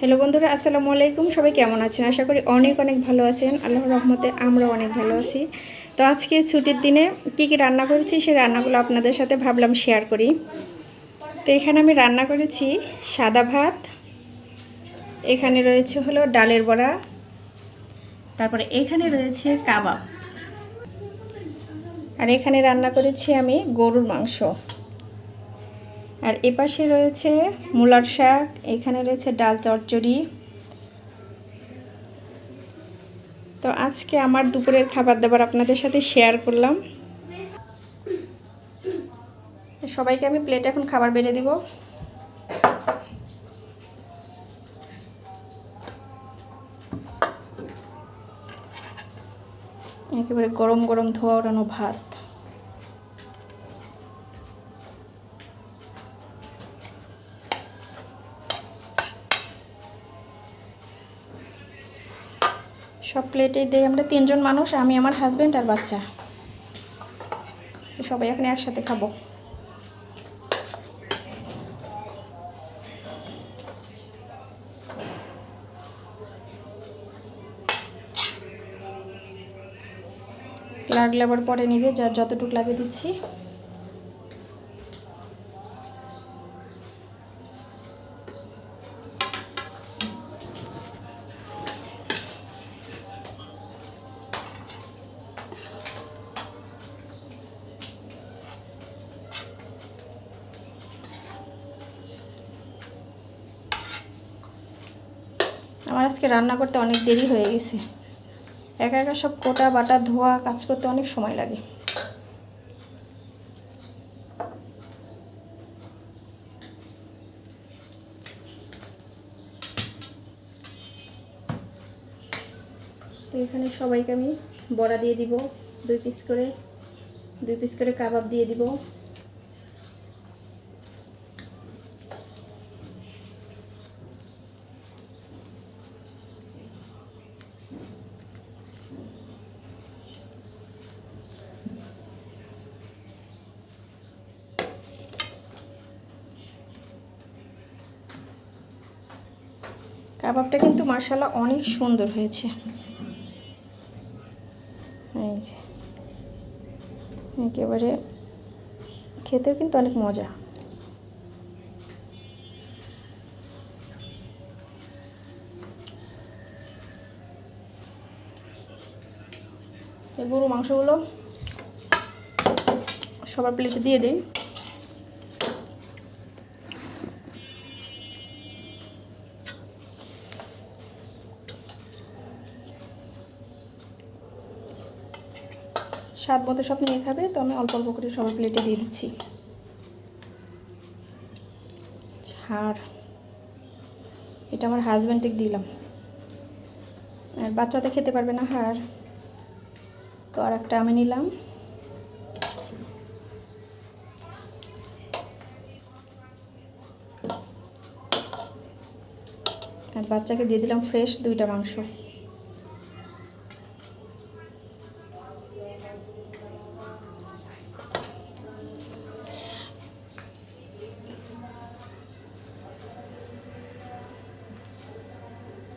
Hello বন্ধুরা, আসসালামু আলাইকুম। সবাই কেমন আছেন? আশা করি অনেক অনেক ভালো আছেন। আল্লাহর রহমতে আমরাও অনেক ভালো আছি। তো আজকে ছুটির দিনে কী কী রান্না করেছি সেই রান্নাগুলো আপনাদের সাথে ভাবলাম শেয়ার করি। তো এখানে আমি রান্না করেছি সাদা ভাত, এখানে রয়েছে হলো ডালের বড়া, তারপরে এখানে রয়েছে কাবাব, আর এখানে রান্না করেছি আমি গরুর মাংস, আর এপাশে রয়েছে মূলার শাক, এখানে রয়েছে ডাল চচ্চড়ি। তো আজকে আমার দুপুরের খাবার দাবার আপনাদের সাথে শেয়ার করলাম। সবাইকে আমি প্লেটে এখন খাবার বেড়ে দিব। একেবারে গরম গরম ধোয়া ওড়ানো ভাত। সব প্লেটে দিয়ে আমরা 3 জন মানুষ, আমি, আমার হাজব্যান্ড আর বাচ্চা। তো সবাই এখন একসাথে খাবো। লাগলে আবার পরে নিবে, যার যতটুকু লাগে দিচ্ছি। আমার আজকে রান্না করতে অনেক দেরি হয়ে গেছে। একা একা সব কোটা বাটা ধোয়া কাজ করতে অনেক সময় লাগে। তো এখানে সবাইকে আমি বড়া দিয়ে দিব, 2 পিস করে কাবাব দিয়ে দিব। কাবাবটা কিন্তু মাশাআল্লাহ অনেক সুন্দর হয়েছে। এই যে একেবারে খেতেও কিন্তু অনেক মজা। এই গরু মাংসগুলো সবার প্লেটে দিয়ে দিই। স্বাদ মতো সব নিয়ে খাবে, তো আমি অল্প অল্প করে সবার প্লেটে দিয়ে দিচ্ছি। আর এটা আমার হাজব্যান্ডকে দিলাম, আর বাচ্চাতে খেতে পারবে না হাড়, তো আর একটা আমি নিলাম। আর বাচ্চাকে দিয়ে দিলাম ফ্রেশ 2টা মাংস।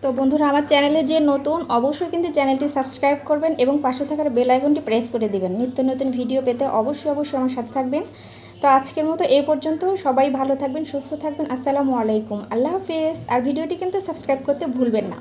তো বন্ধুরা, আমার চ্যানেলে যে নতুন, অবশ্যই কিন্তু চ্যানেলটি সাবস্ক্রাইব করবেন এবং পাশে থাকার বেল আইকনটি প্রেস করে দিবেন। নিত্য নতুন ভিডিও পেতে অবশ্যই আমার সাথে থাকবেন। তো আজকের মতো এই পর্যন্ত। সবাই ভালো থাকবেন, সুস্থ থাকবেন। আসসালামু আলাইকুম, আল্লাহ হাফেজ। আর ভিডিওটি কিন্তু সাবস্ক্রাইব করতে ভুলবেন না।